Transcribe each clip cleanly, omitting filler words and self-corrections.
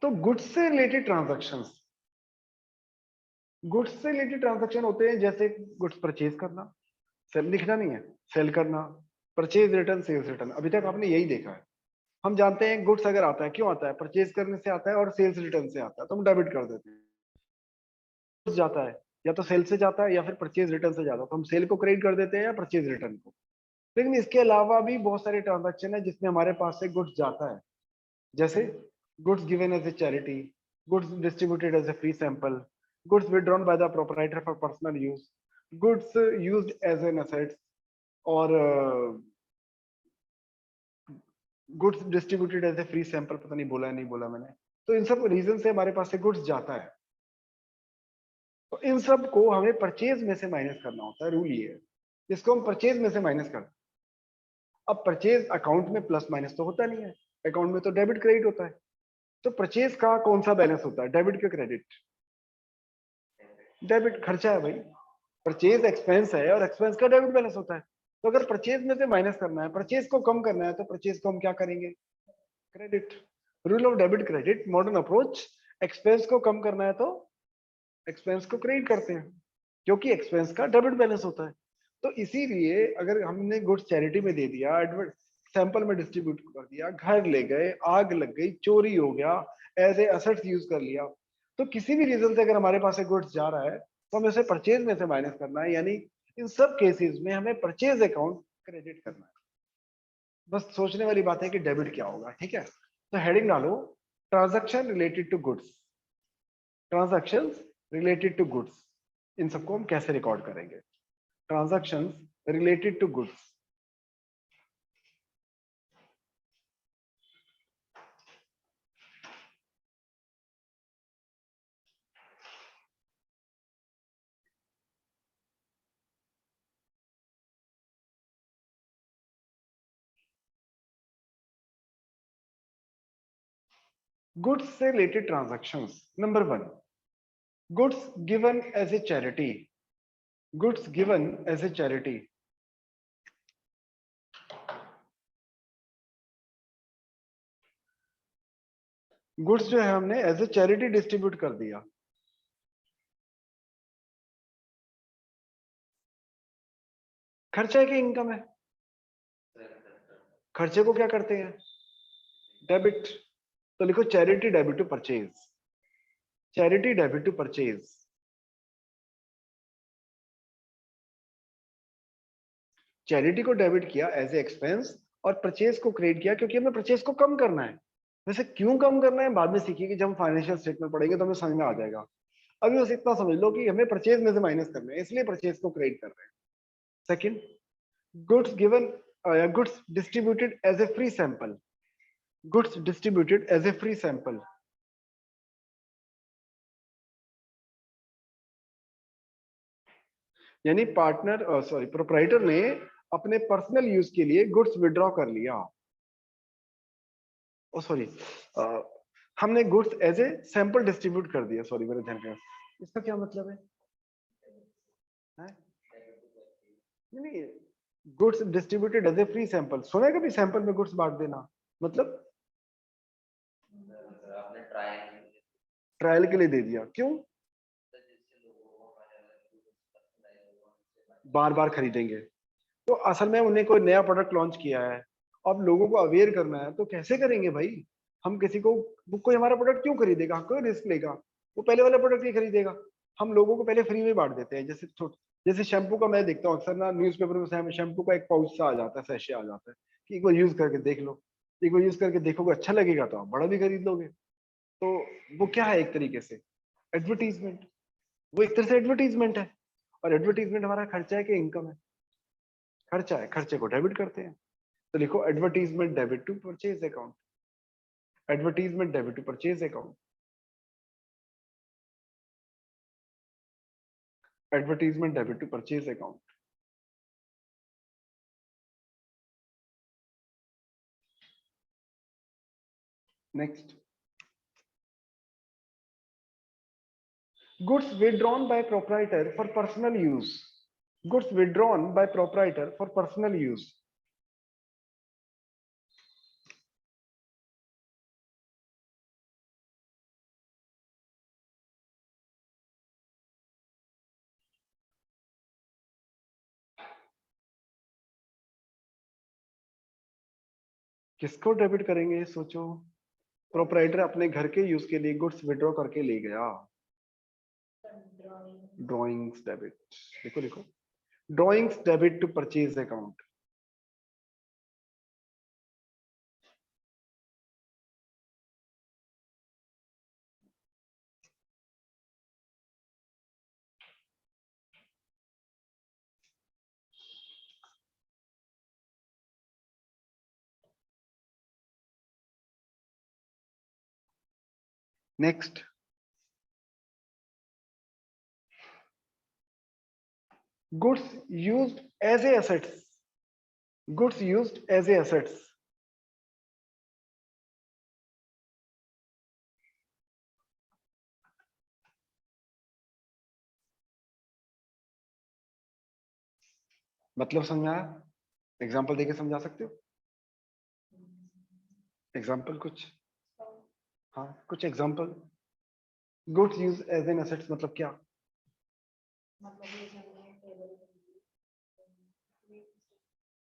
तो गुड्स से related transactions, goods से रिलेटेड ट्रांजैक्शन होते हैं जैसे गुड्स परचेज करना, सेल लिखना नहीं है, सेल करना, परचेज रिटर्न, सेल्स रिटर्न। अभी तक आपने यही देखा है। हम जानते हैं गुड्स अगर आता है, क्यों आता है? परचेज करने से आता है और सेल्स रिटर्न से आता है, तो हम डेबिट कर देते हैं। गुड्स जाता है या तो सेल से जाता है या फिर परचेज रिटर्न से जाता है, तो हम सेल को क्रेडिट कर देते हैं या परचेज रिटर्न को। लेकिन इसके अलावा भी बहुत सारे ट्रांजैक्शन है जिसमें हमारे पास से गुड्स जाता है, जैसे goods given as a charity, goods distributed as a free sample, goods withdrawn by the proprietor for personal use, goods used as an assets, और goods distributed as a free sample. पता नहीं बोला है नहीं बोला मैंने। तो इन सब रीजन से हमारे पास से गुड्स जाता है, तो इन सब को हमें परचेज में से माइनस करना होता है। रूल ये है, इसको हम परचेज में से माइनस करते हैं। अब परचेज अकाउंट में प्लस माइनस तो होता नहीं है, अकाउंट में तो डेबिट क्रेडिट होता है। तो परचेज का कौन सा बैलेंस होता है, डेबिट का क्रेडिट? डेबिट, खर्चा है भाई। परचेज एक्सपेंस है और एक्सपेंस का डेबिट बैलेंस होता है। तो अगर परचेज में से माइनस करना है, परचेज को कम करना है, तो परचेज को हम क्या करेंगे? Credit. Rule of debit credit, modern approach. Expense को कम करना है तो एक्सपेंस को क्रेडिट करते हैं, क्योंकि एक्सपेंस का डेबिट बैलेंस होता है। तो इसीलिए अगर हमने गुड्स चैरिटी में दे दिया, एडवर्ट सैंपल में डिस्ट्रीब्यूट कर दिया, घर ले गए, आग लग गई, चोरी हो गया, एज ए असेट्स यूज कर लिया, तो किसी भी रीजन से अगर हमारे पास से गुड्स जा रहा है तो हमें उसे परचेज में से माइनस करना है, यानी इन सब केसेस में हमें परचेज अकाउंट क्रेडिट करना है। बस सोचने वाली बात है कि डेबिट क्या होगा, ठीक है? तो हेडिंग डालो, transaction related to goods, transactions related to goods. इन सबको हम कैसे रिकॉर्ड करेंगे? Transactions related to goods. Goods से related transactions. Number 1, goods given as a charity, goods given as a charity. Goods जो है हमने एज ए चैरिटी डिस्ट्रीब्यूट कर दिया। खर्चा है कि इनकम है? खर्चे को क्या करते हैं? डेबिट। तो लिखो charity debit to purchase, charity debit to purchase. Charity को डेबिट किया एज ए एक्सपेंस और परचेज को क्रेडिट किया क्योंकि हमें परचेज को कम करना है। वैसे क्यों कम करना है बाद में सीखिए, कि जब हम फाइनेंशियल स्टेटमेंट पढ़ेंगे तो हमें समझ में आ जाएगा। अभी बस इतना समझ लो कि हमें परचेज में से माइनस करना है, इसलिए परचेज को क्रेडिट कर रहे हैं। Second, goods given, goods distributed as a free sample, goods distributed as a free sample. यानी पार्टनर, सॉरी प्रोप्राइटर ने अपने पर्सनल यूज के लिए गुड्स विड्रॉ कर लिया। ओ सॉरी, हमने goods as a sample distribute कर दिया। सॉरी मेरे ध्यान का, इसका क्या मतलब है? नहीं, goods distributed as a free sample, सुना है कभी सैंपल में गुड्स बांट देना? मतलब आपने ट्रायल ट्रायल के लिए दे दिया, क्यों? बार बार खरीदेंगे। तो असल में उन्हें कोई नया प्रोडक्ट लॉन्च किया है, अब लोगों को अवेयर करना है, तो कैसे करेंगे भाई? हम किसी को, वो कोई हमारा प्रोडक्ट क्यों खरीदेगा, कोई रिस्क लेगा? वो पहले वाला प्रोडक्ट ही खरीदेगा। हम लोगों को पहले फ्री में बांट देते हैं। जैसे शैम्पू का मैं देखता हूँ अक्सर ना, न्यूज़पेपर में शैम्पू का एक पाउच सा आ जाता है, सैशे आ जाता है कि एक बार यूज करके देख लो। एक बार यूज करके देखोगे, अच्छा लगेगा तो आप बड़ा भी खरीद लोगे। तो वो क्या है, एक तरीके से एडवर्टीजमेंट। वो एक तरह से एडवर्टीजमेंट है। और एडवर्टीजमेंट हमारा खर्चा है कि इनकम है? खर्चा है, खर्चे को डेबिट करते हैं। तो लिखो advertisement debit to purchase account, advertisement debit to purchase account, advertisement debit to purchase account. Next, goods withdrawn by proprietor for personal use, गुड्स withdrawn by proprietor for personal use। किसको डेबिट करेंगे सोचो। Proprietor अपने घर के use के लिए goods withdraw करके ले गया। ड्रॉइंग्स डेबिट, लिखो लिखो, drawings debit to purchase account. Next, goods used as a assets, goods used as a assets. मतलब समझाया? एग्जांपल देके समझा सकते हो? एग्जांपल कुछ, हाँ कुछ example. Goods use as an assets मतलब क्या?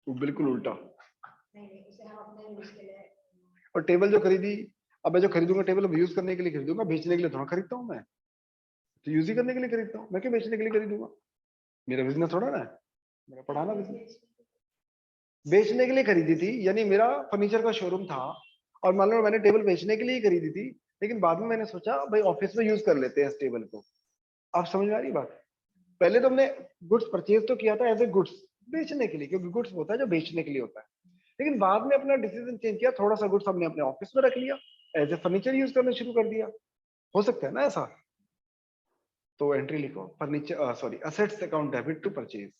वो बिल्कुल उल्टा। और टेबल जो खरीदी, अब मैं जो खरीदूंगा टेबल अब यूज करने के लिए खरीदूंगा, बेचने के लिए थोड़ा खरीदता हूँ मैं। तो यूज ही करने के लिए खरीदता हूँ मैं, क्यों बेचने के लिए खरीदूंगा? मेरा बिजनेस थोड़ा ना है, मेरा पढ़ाना बिजनेस। बेचने के लिए खरीदी थी, यानी मेरा फर्नीचर का शोरूम था और मान लो मैंने टेबल बेचने के लिए ही खरीदी थी, लेकिन बाद में मैंने सोचा भाई ऑफिस में यूज कर लेते हैं इस टेबल को। आप समझ में आ रही बात? पहले तो हमने गुड्स परचेज तो किया था एज ए गुड्स, बेचने के लिए, क्योंकि गुड्स होता है जो बेचने के लिए होता है। लेकिन बाद में अपना डिसीजन चेंज किया, थोड़ा सा गुड्स हमने अपने ऑफिस में रख लिया, एज ए फर्नीचर यूज करना शुरू कर दिया। हो सकता है ना ऐसा? तो एंट्री लिखो, furniture sorry assets account debit to purchase.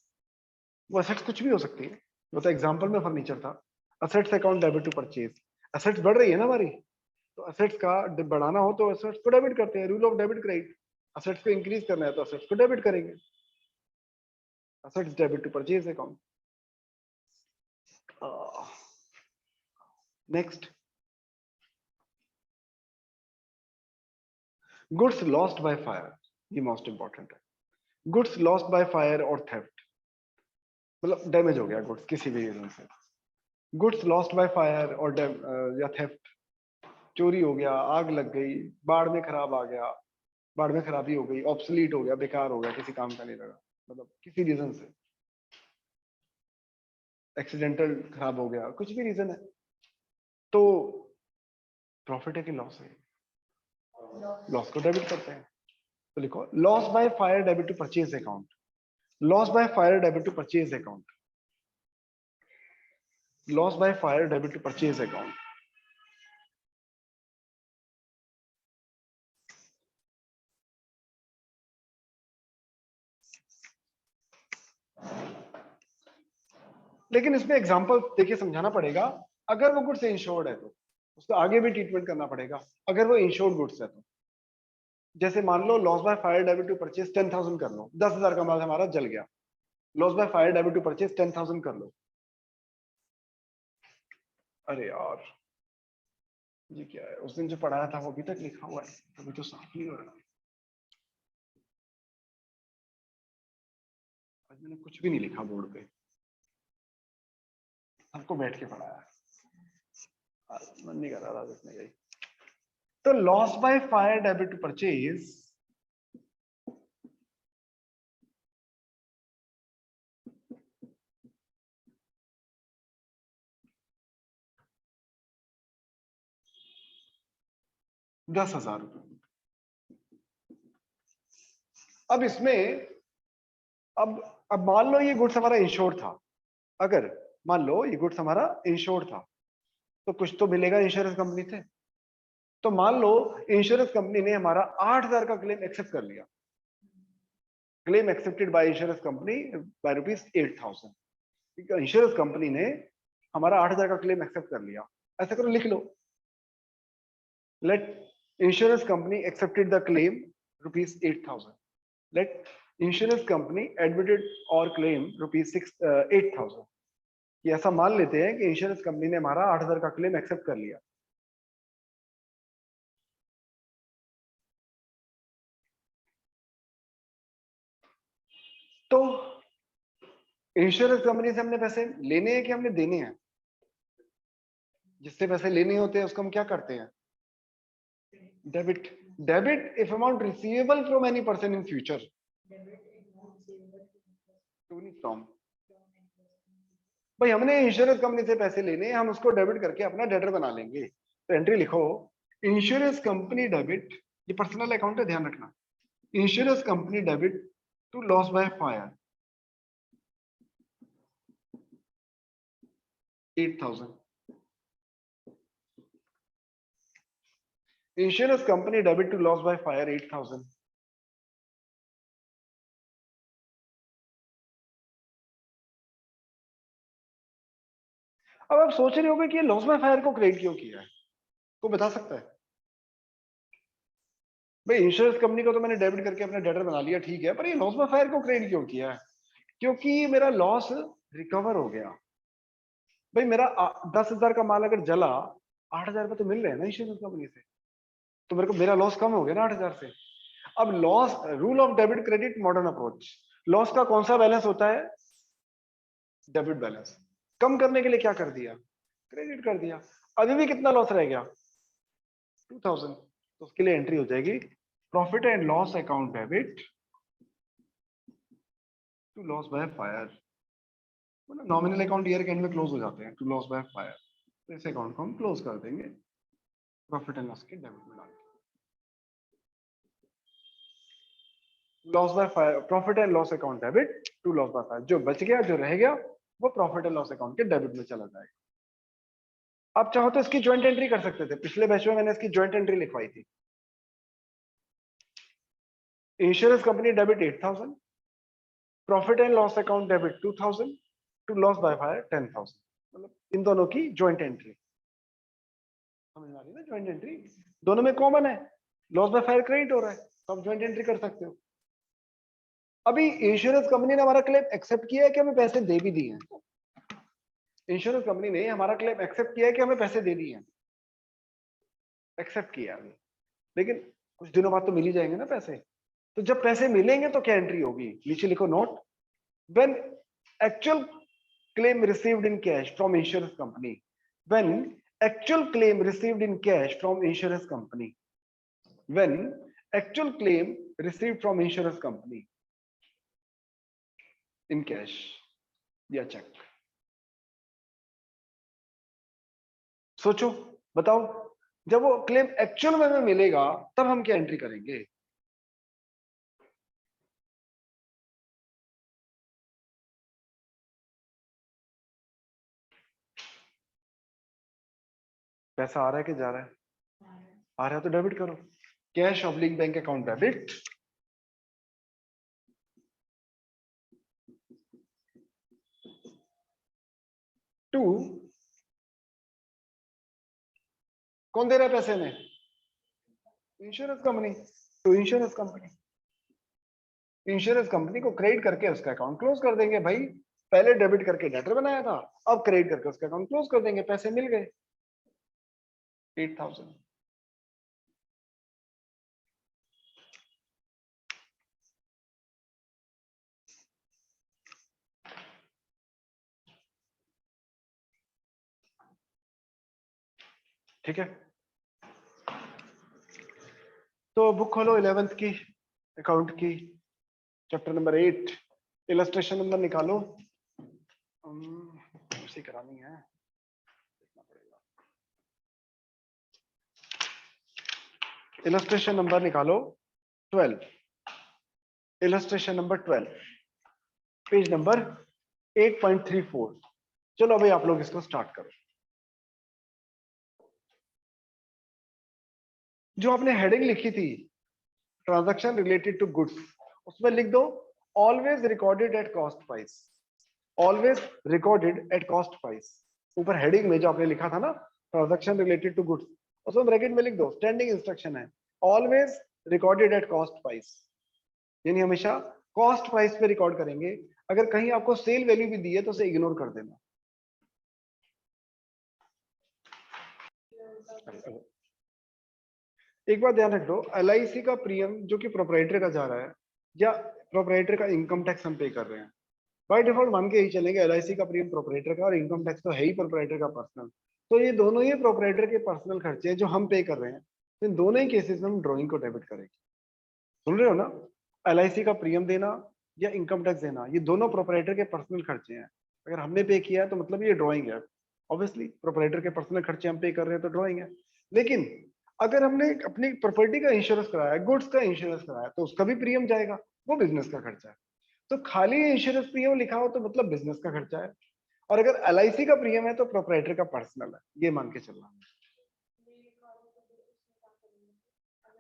वो असेट्स कुछ भी हो सकती है, वो तो एग्जांपल में फर्नीचर था। Assets account debit to purchase, assets बढ़ रही है ना हमारी, तो असेट्स का बढ़ाना हो तो असेट्स को डेबिट करते हैं, rule of debit credit. Assets को इंक्रीज करना है तो असेट्स को डेबिट करेंगे, assets debit to purchase account. Next, goods lost by fire, ये मोस्ट इंपॉर्टेंट है। गुड्स लॉस्ट बाय फायर और थेफ्ट, मतलब डैमेज हो गया गुड्स किसी भी रीजन से। गुड्स लॉस्ट बाय फायर और या थेफ्ट, चोरी हो गया, आग लग गई, बाढ़ में खराब आ गया, बाढ़ में खराबी हो गई, ऑब्सोलीट हो गया, बेकार हो गया, किसी काम का नहीं लगा, मतलब किसी रीजन से एक्सीडेंटल खराब हो गया, कुछ भी रीजन है, तो प्रॉफिट है कि लॉस है? लॉस को डेबिट करते हैं। तो लिखो loss by fire debit to purchase account, loss by fire debit to purchase account, loss by fire debit to purchase account. लेकिन इसमें एग्जांपल देखिए समझाना पड़ेगा। अगर वो गुड्स इंश्योर्ड है तो उसको आगे भी ट्रीटमेंट करना पड़ेगा। अगर वो इंश्योर्ड गुड्स है तो, जैसे मान लो loss by fire debit to purchase 10,000 कर लो, 10,000 का माल हमारा जल गया, loss by fire debit to purchase 10,000 कर लो। अरे यार ये क्या है, उस दिन जो पढ़ाया था वो अभी तक लिखा हुआ है, अभी तो साफ नहीं हो रहा। आज मैंने कुछ भी नहीं लिखा बोर्ड पे, सबको बैठ के पढ़ाया। आज मन नहीं कर रहा था लिखने का ही। तो loss by fire debit to purchase, ₹10,000। अब इसमें अब अब मान लो ये गुड्स हमारा इंश्योर था, अगर मान लो ये गुड्स हमारा इंश्योर था तो कुछ तो मिलेगा इंश्योरेंस कंपनी से। तो मान लो इंश्योरेंस कंपनी ने हमारा 8,000 का क्लेम एक्सेप्ट कर लिया, claim accepted by insurance company by ₹8,000। Insurance company ने हमारा 8,000 का क्लेम एक्सेप्ट कर लिया। ऐसा करो लिख लो, let insurance company accepted the claim ₹8,000, let insurance company admitted और क्लेम ₹8,000। ये ऐसा मान लेते हैं कि इंश्योरेंस कंपनी ने हमारा 8,000 का क्लेम एक्सेप्ट कर लिया। तो इंश्योरेंस कंपनी से हमने पैसे लेने हैं कि हमने देने हैं? जिससे पैसे लेने होते हैं उसको हम क्या करते हैं, debit. Debit if amount receivable from any person in future, from. भाई हमने इंश्योरेंस कंपनी से पैसे लेने हैं, हम उसको डेबिट करके अपना डेटर बना लेंगे। तो एंट्री लिखो, इंश्योरेंस कंपनी डेबिट, ये पर्सनल अकाउंट है ध्यान रखना, insurance company debit to loss by fire 8,000। Insurance company debit to loss by fire 8,000। अब आप सोच रहे होंगे कि ये लॉस बाय फायर को क्रेडिट क्यों किया है, कोई बता सकता है? भाई इंश्योरेंस कंपनी को तो मैंने डेबिट करके अपना डेटर बना लिया, ठीक है, पर ये लॉस बाय फायर को क्रेडिट क्यों किया है? क्योंकि मेरा लॉस रिकवर हो गया। भाई मेरा 10,000 का माल अगर जला, 8,000 रुपये तो मिल रहे हैं ना इंश्योरेंस कंपनी से, तो मेरे को मेरा लॉस कम हो गया ना 8,000 से। अब loss, rule of debit credit modern approach, loss का कौन सा बैलेंस होता है, डेबिट बैलेंस। कम करने के लिए क्या कर दिया, क्रेडिट कर दिया। अभी भी कितना लॉस रह गया, 2,000। तो उसके लिए एंट्री हो जाएगी profit and loss account debit to loss by fire. Nominal account year के एंड में क्लोज हो जाते हैं, टू लॉस बाय फायर, तो इस अकाउंट को हम क्लोज कर देंगे प्रॉफिट एंड लॉस के डेबिट में डाल के। Loss by fire, profit and loss account debit to loss by fire, जो बच गया जो रह गया वो प्रॉफिट एंड लॉस अकाउंट के डेबिट में चला जाएगा। आप चाहो तो इसकी ज्वाइंट एंट्री कर सकते थे, पिछले बैच में मैंने इसकी ज्वाइंट एंट्री लिखवाई थी। Insurance company debit 8,000, profit and loss account debit 2,000, to loss by fire 10,000। मतलब इन दोनों की ज्वाइंट एंट्री समझ में आ रही है ना, ज्वाइंट एंट्री दोनों में कॉमन है, लॉस बाय फायर क्रेडिट हो रहा है, तो आप ज्वाइंट एंट्री कर सकते हो। अभी इंश्योरेंस कंपनी ने हमारा क्लेम एक्सेप्ट किया है कि हमें पैसे दे भी दिए हैं, इंश्योरेंस कंपनी ने हमारा क्लेम एक्सेप्ट किया है कि हमें पैसे दे दिए हैं, एक्सेप्ट किया है, लेकिन कुछ दिनों बाद तो मिल ही जाएंगे ना पैसे। तो जब पैसे मिलेंगे तो क्या एंट्री होगी, नीचे लिखो note, when actual claim received in cash from insurance company, when actual claim received in cash from insurance company, when actual claim received from insurance company in cash या चेक। सोचो बताओ, जब वो क्लेम एक्चुअल में हमें मिलेगा तब हम क्या एंट्री करेंगे, पैसा आ रहा है कि जा रहा है, आ रहा है तो डेबिट करो, cash oblique bank account debit to, कौन दे रहा है पैसे में, insurance company, to insurance company. Insurance company को क्रेडिट करके उसका अकाउंट क्लोज कर देंगे। भाई पहले डेबिट करके डेटर बनाया था, अब क्रेडिट करके उसका अकाउंट क्लोज कर देंगे, पैसे मिल गए 8,000। ठीक है, तो बुक खोलो 11th की अकाउंट की, चैप्टर नंबर 8, इलस्ट्रेशन नंबर निकालो, उसी करानी है, देखना पड़ेगा। इलस्ट्रेशन नंबर निकालो 12, इलस्ट्रेशन नंबर 12, पेज नंबर 8.34। चलो भाई आप लोग इसको स्टार्ट करो। जो आपने हेडिंग लिखी थी ट्रांजैक्शन रिलेटेड टू गुड्स, उसमें लिख दो always recorded at cost price, always recorded at cost price. ऊपर हेडिंग में जो आपने लिखा था ना ट्रांजैक्शन रिलेटेड टू गुड्स, उसमें ब्रैकेट में लिख दो स्टैंडिंग इंस्ट्रक्शन है always recorded at cost price, यानी हमेशा कॉस्ट प्राइस पे रिकॉर्ड करेंगे। अगर कहीं आपको सेल वैल्यू भी दी है तो उसे इग्नोर कर देना। एक बात ध्यान रख दो, LIC का प्रीमियम जो कि प्रोपराइटर का जा रहा है या प्रोपराइटर का इनकम टैक्स हम पे कर रहे हैं, बाय डिफॉल्ट मान के ही चलेंगे LIC का प्रीमियम प्रोपराइटर का और इनकम टैक्स तो है ही प्रोपराइटर का पर्सनल। तो ये दोनों ही प्रोपराइटर के पर्सनल खर्चे हैं जो हम पे कर रहे हैं, तो इन दोनों ही केसेस में हम ड्रॉइंग को डेबिट करेंगे। सुन रहे हो ना? LIC का प्रीमियम देना या इनकम टैक्स देना, ये दोनों प्रोपराइटर के पर्सनल खर्चे हैं। अगर हमने पे किया है तो मतलब ये ड्रॉइंग है। ऑब्वियसली प्रोपराइटर के पर्सनल खर्चे हम पे कर रहे हैं तो ड्रॉइंग है। लेकिन अगर हमने अपनी प्रॉपर्टी का इंश्योरेंस कराया है, गुड्स का इंश्योरेंस कराया है, तो उसका भी प्रीमियम जाएगा, वो बिजनेस का खर्चा है। तो खाली इंश्योरेंस प्रीमियम लिखा हो तो मतलब बिजनेस का खर्चा है, और अगर LIC का प्रीमियम है तो प्रोपराइटर का पर्सनल है, ये मान के चलना।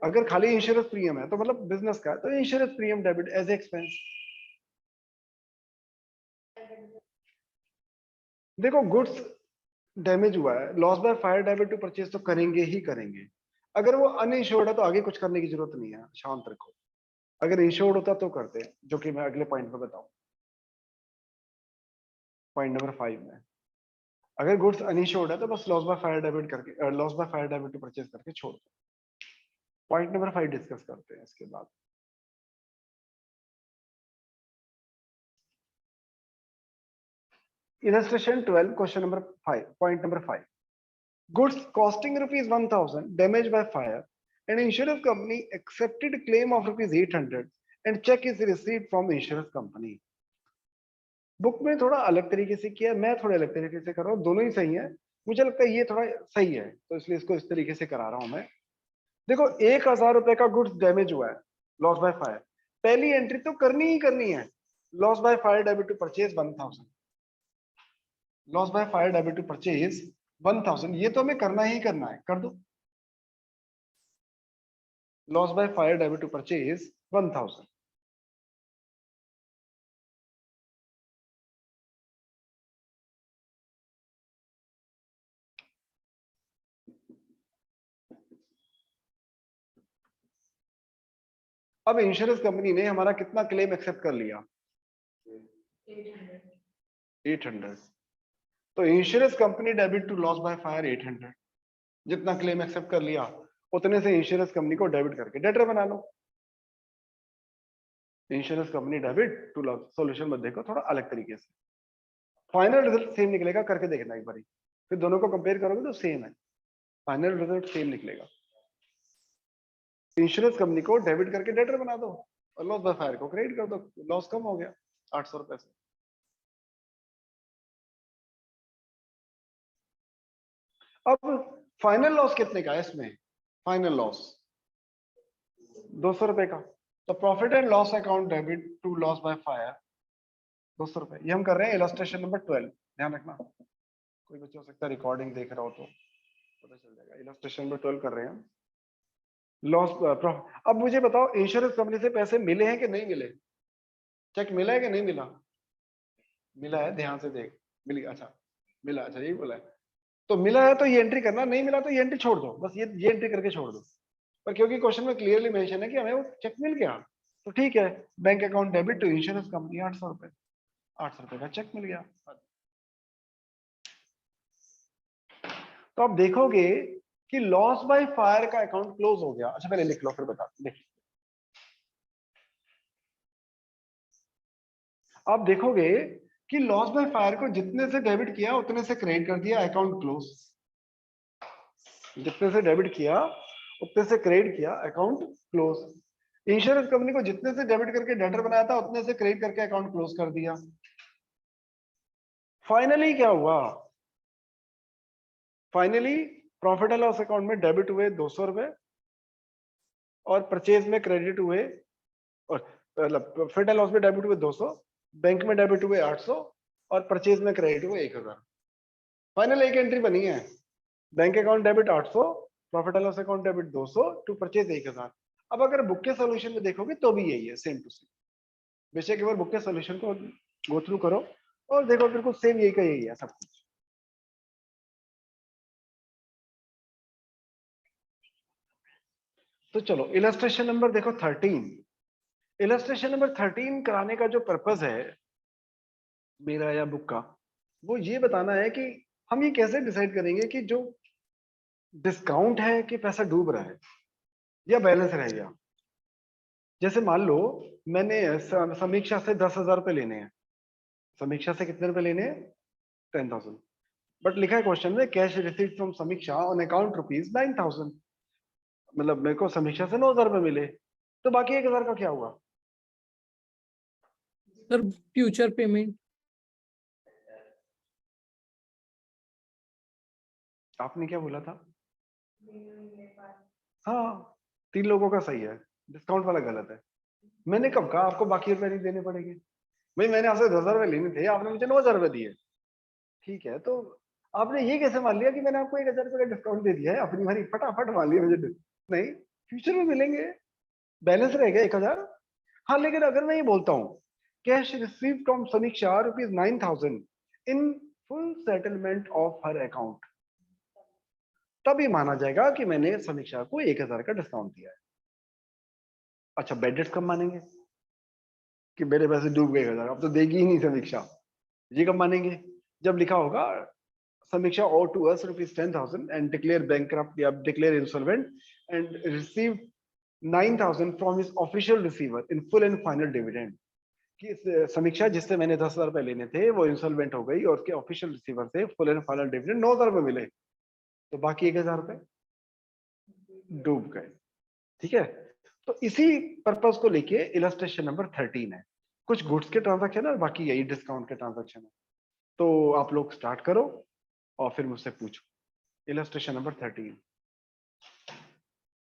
अगर खाली इंश्योरेंस प्रीमियम है तो मतलब बिजनेस का, तो insurance premium debit as expense. देखो गुड्स डैमेज हुआ है, loss by fire debit to purchase तो करेंगे ही करेंगे। अगर वो अनइंश्योर्ड है तो आगे कुछ करने की जरूरत नहीं है, शांत रखो। अगर इंश्योर्ड होता तो करते, जो कि मैं अगले पॉइंट में बताऊं, पॉइंट नंबर 5 में। अगर गुड्स अनइंश्योर्ड है तो बस लॉस बाय फायर डेबिट करके, loss by fire debit to purchase करके छोड़ दो। पॉइंट नंबर 5 डिस्कस करते हैं इसके बाद। Illustration 12 question number 5, point number 5। Goods costing rupees 1000 damaged by fire. An insurance company accepted claim of rupees 800 and check is received from insurance company. Book में थोड़ा अलग तरीके से किया, मैं थोड़ा अलग तरीके से कर रहा हूँ, दोनों ही सही है। मुझे लगता है ये थोड़ा सही है, तो इसलिए इसको इस तरीके से करा रहा हूं मैं। देखो 1000 रुपए का गुड्स डैमेज हुआ है, लॉस बाय फायर। पहली एंट्री तो करनी ही करनी है, loss by fire debit to purchase 1000। Loss by fire debit to purchase 1000, ये तो हमें करना ही करना है, कर दो। Loss by fire debit to purchase 1000। अब इंश्योरेंस कंपनी ने हमारा कितना क्लेम एक्सेप्ट कर लिया? 800। तो insurance company debit to loss by fire 800, जितना क्लेम एक्सेप्ट कर लिया उतने से इंश्योरेंस कंपनी को डेबिट करके डेटर बना लो। Insurance company debit to loss, solution मत देखो, थोड़ा अलग तरीके से। फाइनल रिजल्ट सेम निकलेगा, करके देखना एक बारी, फिर दोनों को कंपेयर करोगे तो सेम है, फाइनल रिजल्ट सेम निकलेगा। इंश्योरेंस कंपनी को डेबिट करके डेटर बना दो और लॉस बाय फायर को क्रेडिट कर दो, लॉस कम हो गया 800 रुपए से। अब फाइनल लॉस कितने का है इसमें? फाइनल लॉस 200 रुपए का। तो profit and loss account debit to loss by fire 200 रुपए। ये हम कर रहे हैं इलस्ट्रेशन नंबर 12, ध्यान रखना। कोई बच्चा हो सकता है रिकॉर्डिंग देख रहा हो तो पता चल जाएगा। इलस्ट्रेशन नंबर 12 कर रहे हैं लॉस। अब मुझे बताओ इंश्योरेंस कंपनी से पैसे मिले हैं कि नहीं मिले? चेक मिला है कि नहीं मिला? मिला है, ध्यान से देख। मिल गया, अच्छा मिला, अच्छा यही बोला है। तो मिला है तो ये एंट्री करना, नहीं मिला तो ये एंट्री छोड़ दो, बस ये एंट्री करके छोड़ दो। पर क्योंकि क्वेश्चन में क्लियरली मेंशन है कि हमें वो चेक मिल गया, तो ठीक है, bank account debit to insurance company 800 रुपए, 800 रुपए का चेक मिल गया। तो आप देखोगे कि लॉस बाय फायर का अकाउंट क्लोज हो गया। अच्छा पहले लिख लो फिर बता, देखिए आप देखोगे कि लॉस बाय फायर को जितने से डेबिट किया उतने से क्रेडिट कर दिया, अकाउंट क्लोज। जितने से डेबिट किया उतने से क्रेडिट किया, अकाउंट क्लोज। इंश्योरेंस कंपनी को जितने से डेबिट करके डेटर बनाया था उतने से क्रेडिट करके अकाउंट क्लोज कर दिया। फाइनली क्या हुआ? Finally profit and loss account में डेबिट हुए 200 रुपए और परचेज में क्रेडिट हुए, और मतलब प्रॉफिट एंड लॉस में डेबिट हुए 200, बैंक में डेबिट हुए 800 और परचेज में क्रेडिट हुए 1000। फाइनल एक एंट्री बनी है, bank account debit 800, profit and loss account debit 200 to purchase 1000। अब अगर बुक के सॉल्यूशन में देखोगे तो भी यही है, सेम टू सेम। बेशक एक बार बुक के सॉल्यूशन को गो थ्रू करो और देखो बिल्कुल सेम यही का यही है सब कुछ। तो चलो इलस्ट्रेशन नंबर देखो 13। इलस्ट्रेशन नंबर 13 कराने का जो पर्पस है मेरा या बुक का, वो ये बताना है कि हम ये कैसे डिसाइड करेंगे कि जो डिस्काउंट है कि पैसा डूब रहा है या बैलेंस रह गया। जैसे मान लो मैंने समीक्षा से 10,000 रुपए लेने हैं। समीक्षा से कितने रुपए लेने हैं? 10,000। बट लिखा है क्वेश्चन में कैश रिसीव्ड फ्रॉम समीक्षा ऑन अकाउंट रुपीज 9,000, मतलब मेरे को समीक्षा से 9,000 रुपए मिले, तो बाकी 1,000 का क्या हुआ? Sir future payment. आपने क्या बोला था? हाँ, 3 लोगों का सही है, डिस्काउंट वाला गलत है। मैंने कब कहा आपको बाकी रुपए नहीं देने पड़ेंगे? भाई मैंने आपसे 10,000 रुपए लेने थे, आपने मुझे 9,000 रुपए दिए, ठीक है, तो आपने ये कैसे मान लिया कि मैंने आपको 1,000 रुपए का डिस्काउंट दे दिया है? अपनी भारी फटाफट मान लिया मुझे। नहीं, फ्यूचर में मिलेंगे, बैलेंस रहेगा 1,000। हाँ, लेकिन अगर मैं ये बोलता हूँ कैश रिसीव फ्रॉम समीक्षा rupees 9,000 in full settlement of her account, तभी माना जाएगा कि मैंने समीक्षा को 1,000 का डिस्काउंट दिया है। अच्छा, बैड डेट्स कब मानेंगे कि मेरे पैसे डूब गए 1,000, अब तो देगी ही नहीं समीक्षा? ये कब मानेंगे? जब लिखा होगा समीक्षा or to us rupees 10,000 and declare bankrupt या declare insolvent and receive 9,000 from his official receiver in full and final dividend, कि समीक्षा जिससे मैंने 10,000 रुपए लेने थे वो इंसॉल्वेंट हो गई और उसके ऑफिशियल रिसीवर से फुल एंड फाइनल डिविडेंड 9,000 रुपए मिले, तो बाकी 1,000 रुपए डूब गए। ठीक है, तो इसी पर्पस को लेके इलस्ट्रेशन नंबर 13 है। कुछ गुड्स के ट्रांजैक्शन है और बाकी यही डिस्काउंट के ट्रांजैक्शन है। तो आप लोग स्टार्ट करो और फिर मुझसे पूछो। Illustration number 13।